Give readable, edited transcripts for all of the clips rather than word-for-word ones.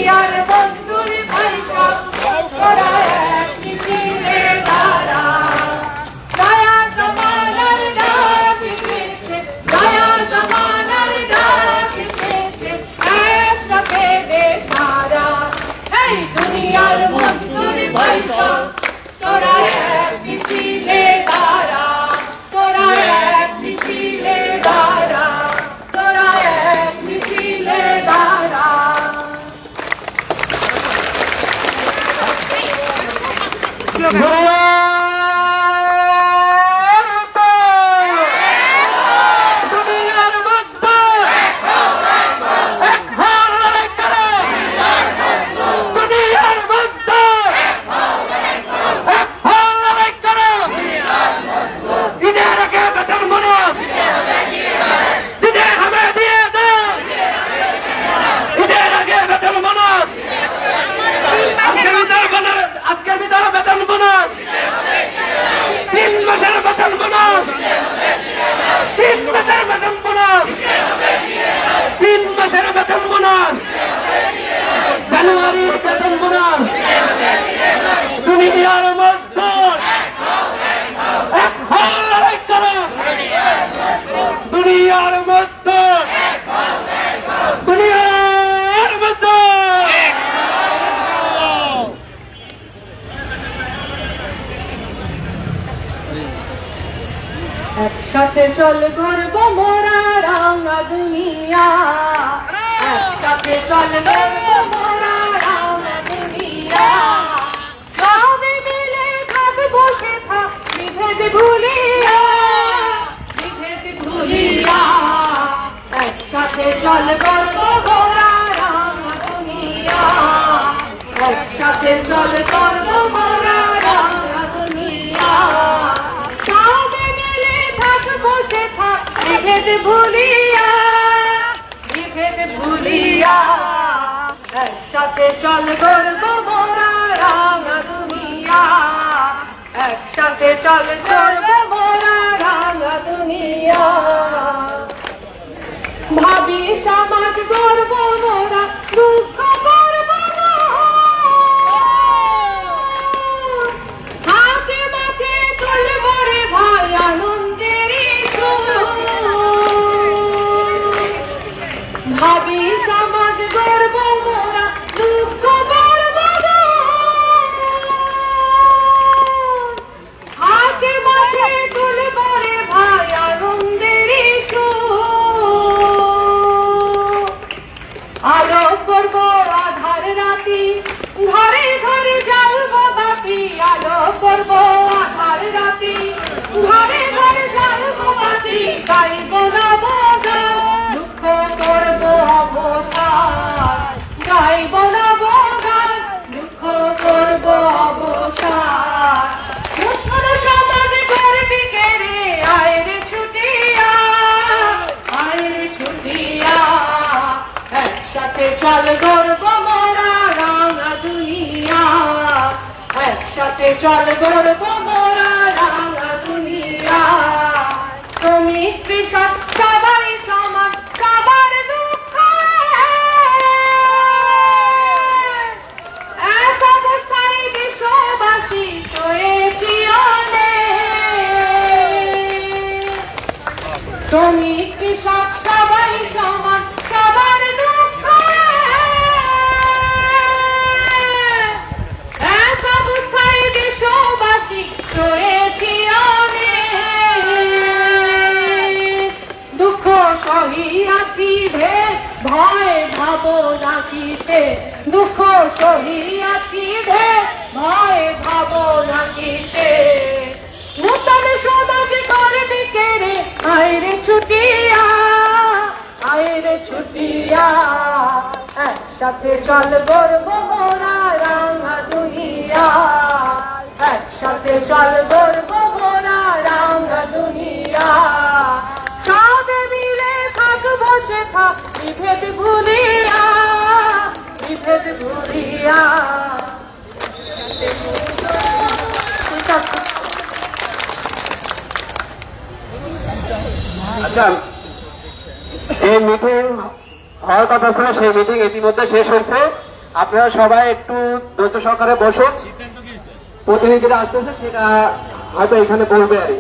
দুনিয়ার বন্ধুর ভাই সব তোরা এক মিছিলে দাঁড়া দয়া জমানার ডাক এসেছে দয়া জমানার ডাক এসেছে একসাথে দে সারা এই দুনিয়ার বন্ধুর ভাই সব তোরা এক মিছিলে দাঁড়া তোরা এক মিছিলে দাঁড়া তোরা এক মিছিলে দাঁড়া জানুয়ারির বেতন বোনাস দুনিয়ার মজদুর এক হও লড়াই করো দুনিয়ার মজদুর দুনিয়ার মজদুর একসাথে চল করব মোরা রাঙা দুনিয়া একসাথে চল করব মোরা রাঙা দুনিয়া সবে মিলে থাকবো শেখা বিভেদ ভুলিয়া একসাথে চল করব মোরা রাঙা দুনিয়া একসাথে চল করব মোরা রাঙা দুনিয়া সবে মিলে থাকবো শেখা বিভেদ ভুলিয়া একসাথে চল করব মোরা রাঙা দুনিয়া একসাথে চল করব মোরা রাঙা দুনিয়া ভাবি সমাজ করব মোরা দুঃখ করব হাতে মাঠে তুলব রে ভাই আনন্দের ভাবি সমাজ গর্ব মোরা দুঃখ গর্ব হাতে মাঠে তুলব রে ভাই আনন্দের আলো করব আধার রাতি ঘরে ঘরে জ্বালব বাতি আলো করব আধার রাতি ঘরে ঘরে জ্বালব বাতি গাইব নবগান দুঃখ করব অবসান গাইব নবগান দুঃখ করব অবসান মুঠোর সমাজ করবি কে রে আয় রে ছুটিয়া একসাথে চল করব মোরা রাঙা দুনিয়া একসাথে চল করব মোরা রাঙা দুনিয়া শ্রমিক কৃষক সবাই সমান সবার দুঃখ এক অবস্থায় দেশবাসী সয়েছি শ্রমিক কৃষক সবাই সমান সবার দুঃখ এক অবস্থায় দেশবাসী সয়েছি দুঃখ সহিয়াছি ভেদ ভয় ভাবনা কিসে দুঃখ সহিয়াছি ভেদ ভয় ভাবনা কিসে নূতন সমাজ করবি কে রে আয় রে ছুটিয়া একসাথে চল করব মোরা রাঙা দুনিয়া একসাথে চল করব মোরা রাঙা দুনিয়া সবে মিলে থাকবো শেখা বিভেদ ভুলিয়া আচ্ছা, এই মিটিং হওয়ার কথা ছিল, সেই মিটিং ইতিমধ্যে শেষ হয়েছে। আপনারা সবাই একটু ধৈর্য সহকারে বসুন। প্রতিনিধিরা আসতেছে, সেটা হয়তো এখানে বলবে আর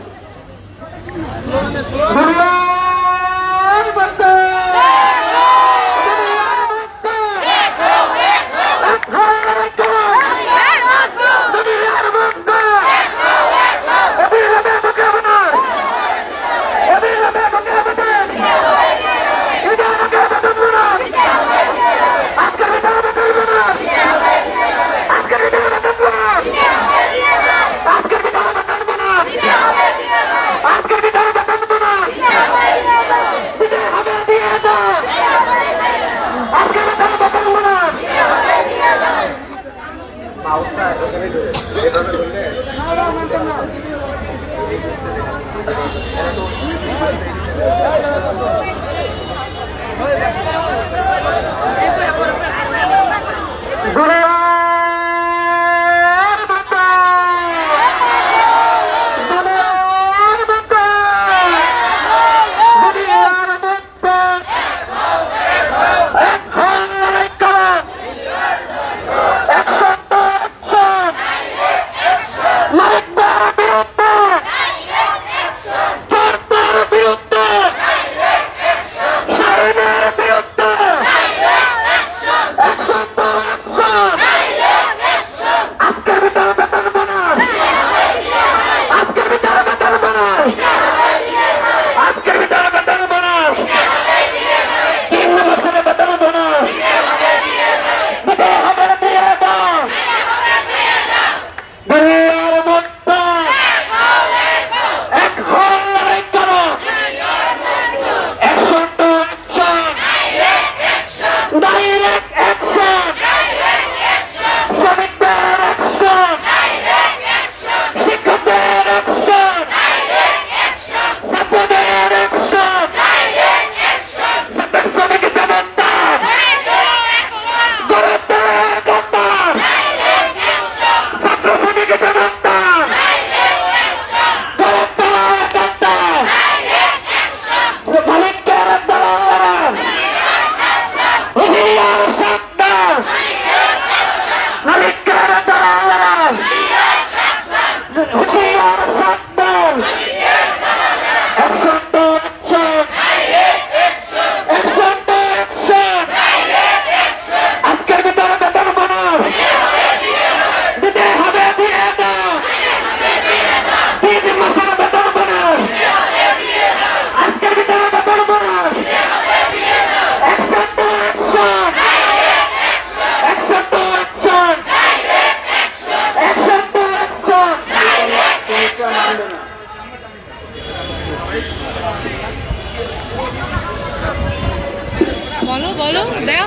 বলো বলো দাও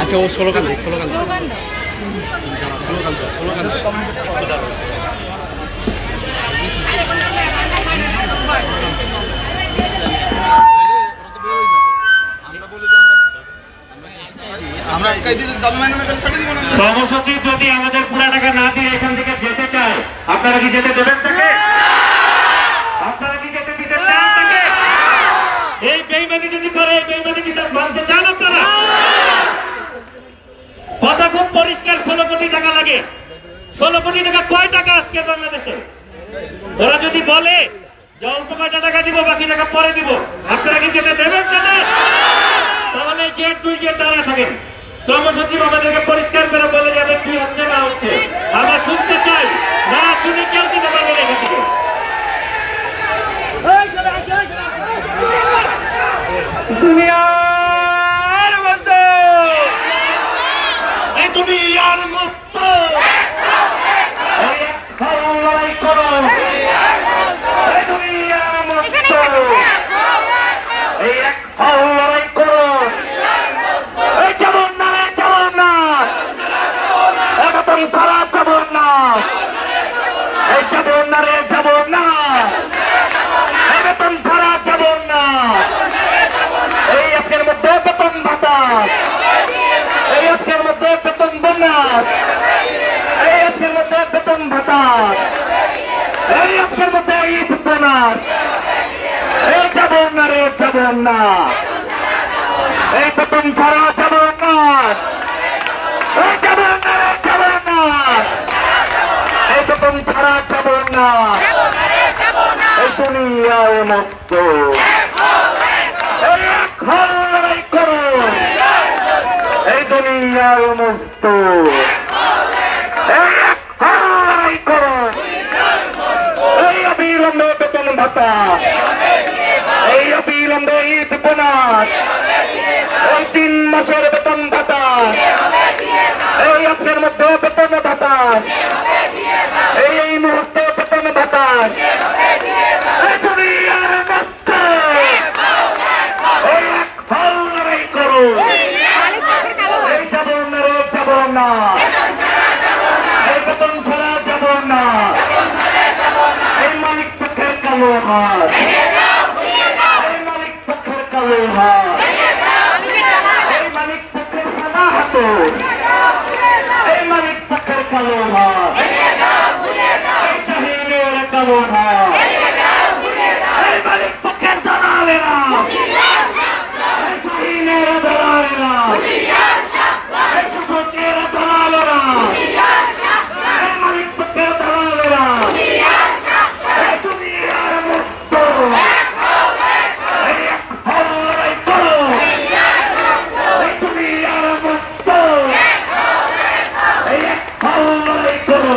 আচ্ছা ও স্লোগান সর্বসচিব যদি আমাদের পুরা টাকা না দিয়ে এখান থেকে যেতে চায়, আপনারা কি যেতে দেবেন তাকে? আপনারা কি যেতে দিতে চান তাকে? এই বেইমানি যদি করে, এই বেইমানি কি তার মানতে চান আপনারা? কথা খুব পরিষ্কার, 16 কোটি টাকা লাগে। 16 কোটি টাকা কয় টাকা আজকে বাংলাদেশে? ওরা যদি বলে যে অল্প কয়টা টাকা দিব, বাকি টাকা পরে দিব, আপনারা কি যেতে দেবেন তাকে? তাহলে গেট 2 গেট দাঁড়া থাকেন। শ্রম সচিব আমাদেরকে পরিষ্কার করে বলে যাবে কি হচ্ছে না হচ্ছে। আমরা শুনতে চাই, না শুনে কেউ দিতে পারবে না এখান থেকে। দুনিয়ার মস্ত এই তুমি আর মস্ত লড়াই করো, এই তুমি আর মস্ত এই এক লড়াই করো। এই যেমন না যেমন না একদম খারাপ যেমন না এই এই যাব না রে, যাব না। এই বেতন ছাড়া যাব না। এই যাব না রে, যাব না। এই বেতন ছাড়া যাব না। এই দুনিয়ায় মস্ত এই এক হল লড়াই করো। এই দুনিয়ায় মস্ত এই এক হল লড়াই করো। এই অবিলম্বে বেতন ভাতা, এই অবিলম্বে ঈদ বোনাস, এই 3 মাসের বেতন ভাতা, এই আজকের মধ্যে বেতন ভাতা, এই মুহূর্তে বেতন ভাতা। এই দুনিয়ার মস্ত এই এক হল লড়াই করো। এই যাব না রে, যাব না। এই বেতন ছাড়া যাব না। এই মালিক পক্ষের কালো হাত, এই মালিক পক্ষের কালো হাত, এই মালিক পক্ষের সাদা হাত, এই মালিক পক্ষের কালো হাত, এই শাহীনের কালো হাত, এই মালিক পক্ষের দালালেরা, এই শাহীনের দালালেরা, এই শাসকের দালালেরা, এই মালিক পক্ষের দালালেরা। এই দুনিয়ার মস্ত এই এক হল লড়াই করো। এই দুনিয়ার মস্ত এই এক হল লড়াই করো।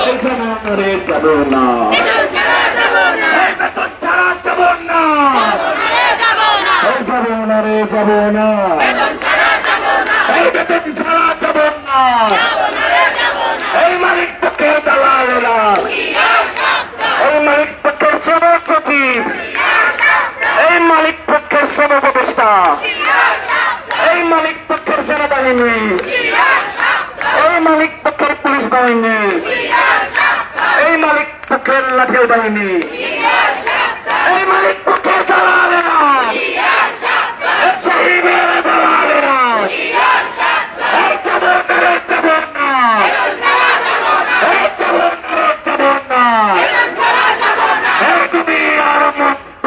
এই যাব না রে, যাব না। এই বেতন ছাড়া যাব না। এই যাব না রে, যাব না। এই বেতন ছাড়া যাব না। এই মালিক পক্ষের দালালেরা, এই মালিক পক্ষের শ্রম সচিব, এই মালিক পক্ষের শ্রম উপদেষ্টা, এই মালিক পক্ষের সেনাবাহিনী, এই মালিক পক্ষের পুলিশ বাহিনী, এই মালিক পক্ষের লাঠিয়াল বাহিনী, এই মালিক পক্ষের দালালেরা, এই সাহিবের দালালেরা। এই যাব না রে, যাব না। এই যাব না রে, যাব না। এই দুনিয়ার মস্ত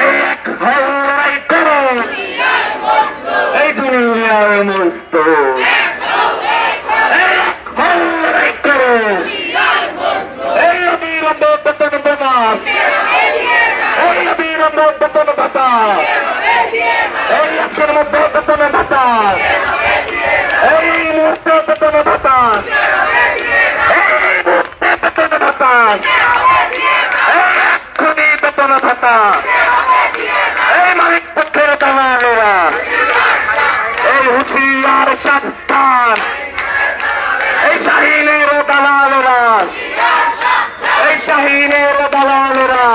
এই এক হল লড়াই করো। এই দুনিয়ার মস্ত এই এক হল লড়াই করো। এই অবিলম্বে বেতন বোনাস, এই অবিলম্বে বেতন ভাতা, এই আজকের মধ্যে বেতন ভাতা, এই মুহূর্তে বেতন ভাতা, এই মুহূর্তে বেতন ভাতা, এই এক্ষুনি বেতন ভাতা। এই মালিক পক্ষের দালালেরা, এই হুঁশিয়ার সাবধান। এই শাহীনের দালালেরা, এই শাহীনের দালালেরা,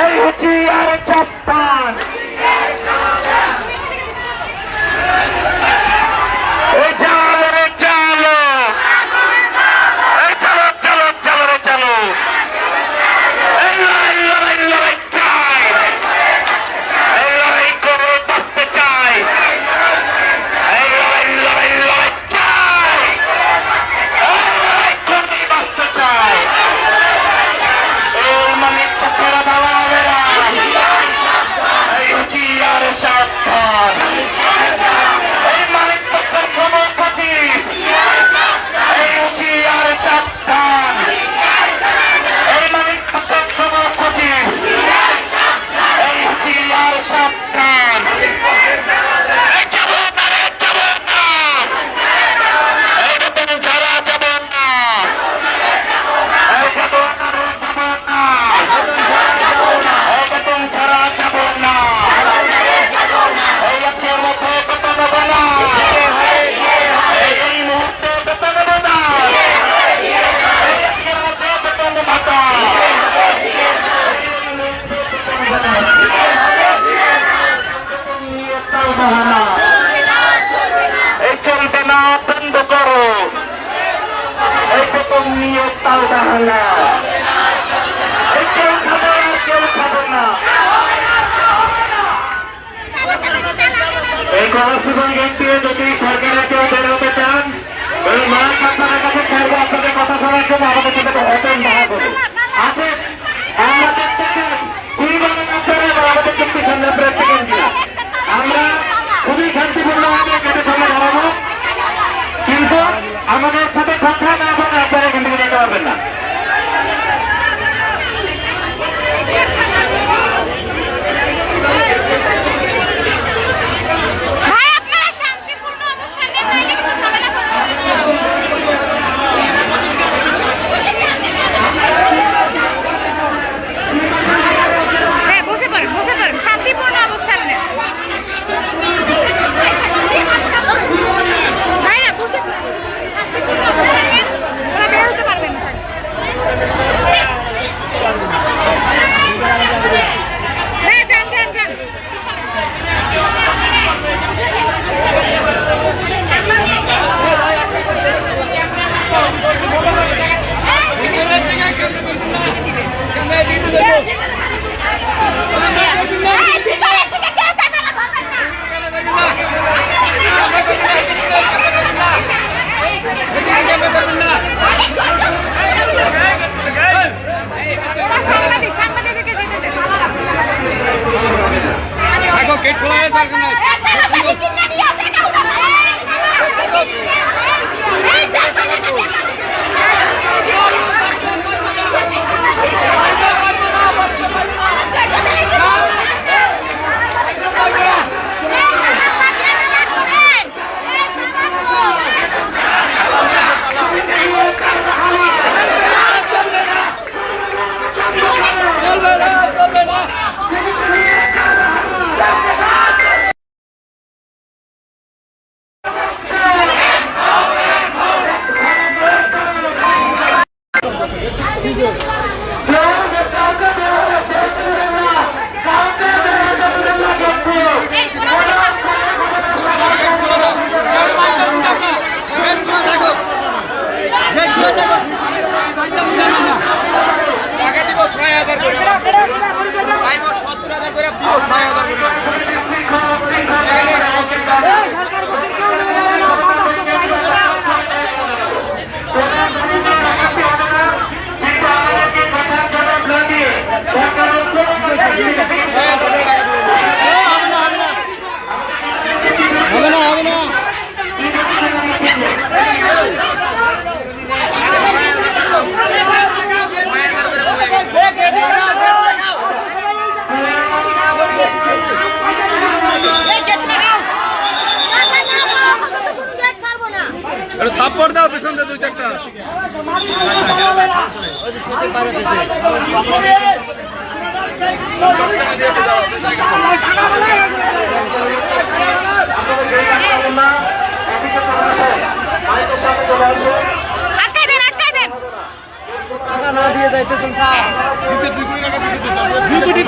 এই হুঁশিয়ার সাবধান। এই চলো রে চলো, এই চলো চলো চলো রে চলো। এই লড়াই লড়াই লড়াই চাই, এই লড়াই করে বাঁচতে চাই, এই লড়াই লড়াই লড়াই চাই, এই লড়াই করে বাঁচতে চাই। এই মালিক পক্ষের দালালেরা, এই হুঁশিয়ার সাবধান। এই মালিক পক্ষের খবর সচিব, এই হুঁশিয়ার সাবধান। এই মালিক পক্ষের খবর সচিব, এই হুঁশিয়ার সাবধান। এই যাব না রে, যাব না। এই বেতন ছাড়া যাব না। এই যাব না রে, যাব না। এই বেতন ছাড়া যাব না। এই আজকের মধ্যে বেতন বোনাস, এই মুহূর্তে বেতন বোনাস, এই আজকের মধ্যে বেতন ভাতা, বেতন নিয়ে তাল বাহানা। এই চলবে না, বন্ধ করো। এই বেতন নিয়ে তাল বাহানা। এই কেউ খাবে না, কেউ খাবে না। এই গণজীবন গেট দিয়ে যদি সরকারের কেউ বেরোতে চান, এই মান আপনাদের কাছে ছাড়বো আপনাদের কথা শোনার জন্য। জন্য আমাদের সাথে হোটেল দেখা করবে। আসে আমরা প্রত্যেকে দুই বানানোর পরে আমাদের চুক্তি সন্ধ্যা প্রেসিডেন্ট দিয়া আমরা খুবই শান্তিপূর্ণভাবে গেটে সামনে দাঁড়াবো, কিন্তু আমাদের সাথে কথা না বলে আপনারা এখান থেকে যেতে পারবেন না। থাপ্পড় দাও পেছন দিয়ে দুই চারটা টাকা না দিয়ে যাইতেছেন স্যার 2 কোটি টাকা দিতে 2 কোটি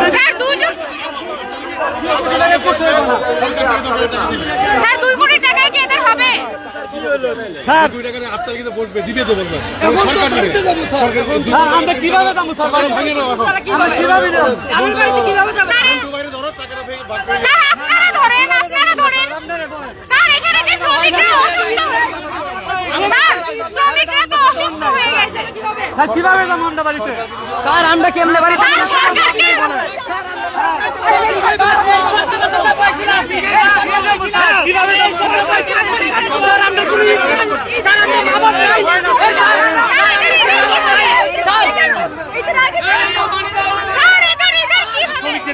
স্যার 2 কোটি টাকায় কি এদের হবে? স্যার 2 টাকা 8 তারিখে বসবে দিবে তো বলবেন সরকার দিবে স্যার আমরা কিভাবে যাবো স্যার ভাঙে না আমরা কিভাবে যাব আমার বাড়িতে কিভাবে যাব বাইরে ধরো টাকাটা স্যার আপনারা ধরেন স্যার এখানে যে শ্রমিকরা অসুস্থ স্যার শ্রমিকরা তো অসুস্থ হয়ে গেছে স্যার কিভাবে যাবো আমরা বাড়িতে স্যার আমরা কেমনে বাড়িতে সরকারকে কিভাবে যাবো স্যার আমরা পুরো স্যার আমরা মা বাবা নাই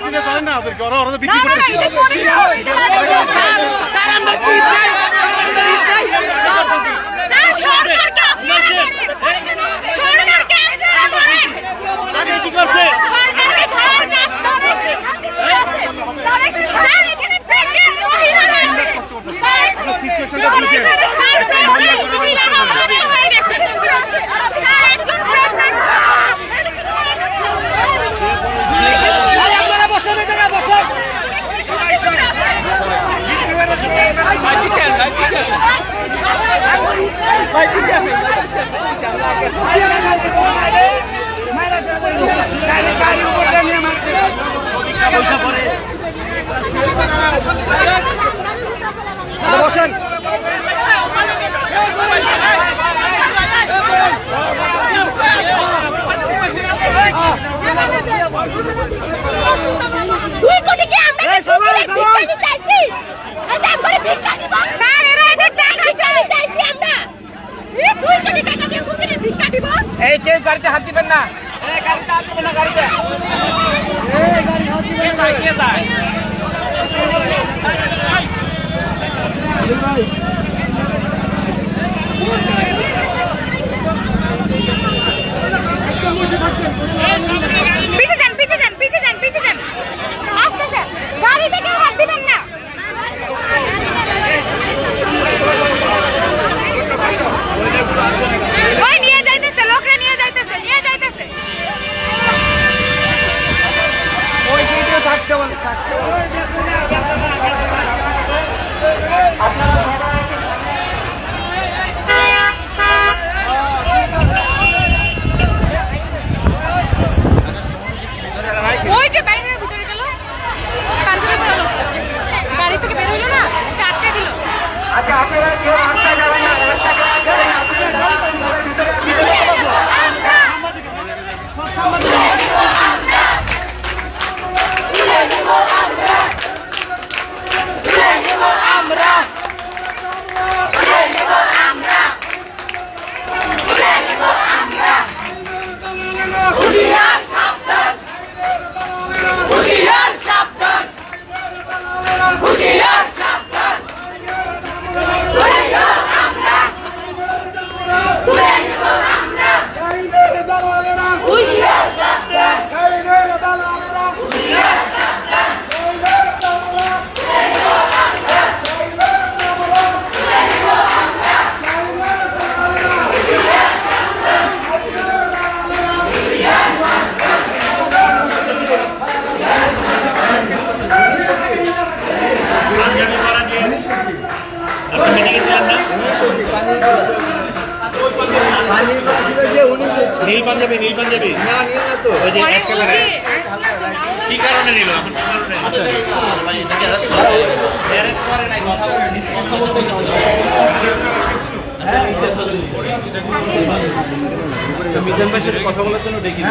দিনে ধরেন না ওদেরকে ওরা বিক্রি করতেছে দিবেন না গাড়িতে হাত দিবেন না গাড়িতে কে যায় পিছে যান পিছে যান পিছে যান পিছে যান আস্তে আস্তে গাড়িতে কেউ হাত দিবেন না ওই নিয়ে যাইতেছে লোকরা নিয়ে যাইতেছে ওই দিকে থাকতে বল ওই যে বাইরের ভিতরে গেল পাঞ্জাবি পরা লোকটা গাড়ি থেকে বের হইলো না ওকে আটকে দিল আচ্ছা আপনারা কেউ রাস্তা যাবেন না রাস্তা যাবেন নীল পাঞ্জাবি ওই যে অ্যাশ কালারের কি কারণে নিল এখন অ্যারেস্ট করে নাই কথা বলতে মিজান ভাইয়ের সাথে কথা বলার জন্য ডেকে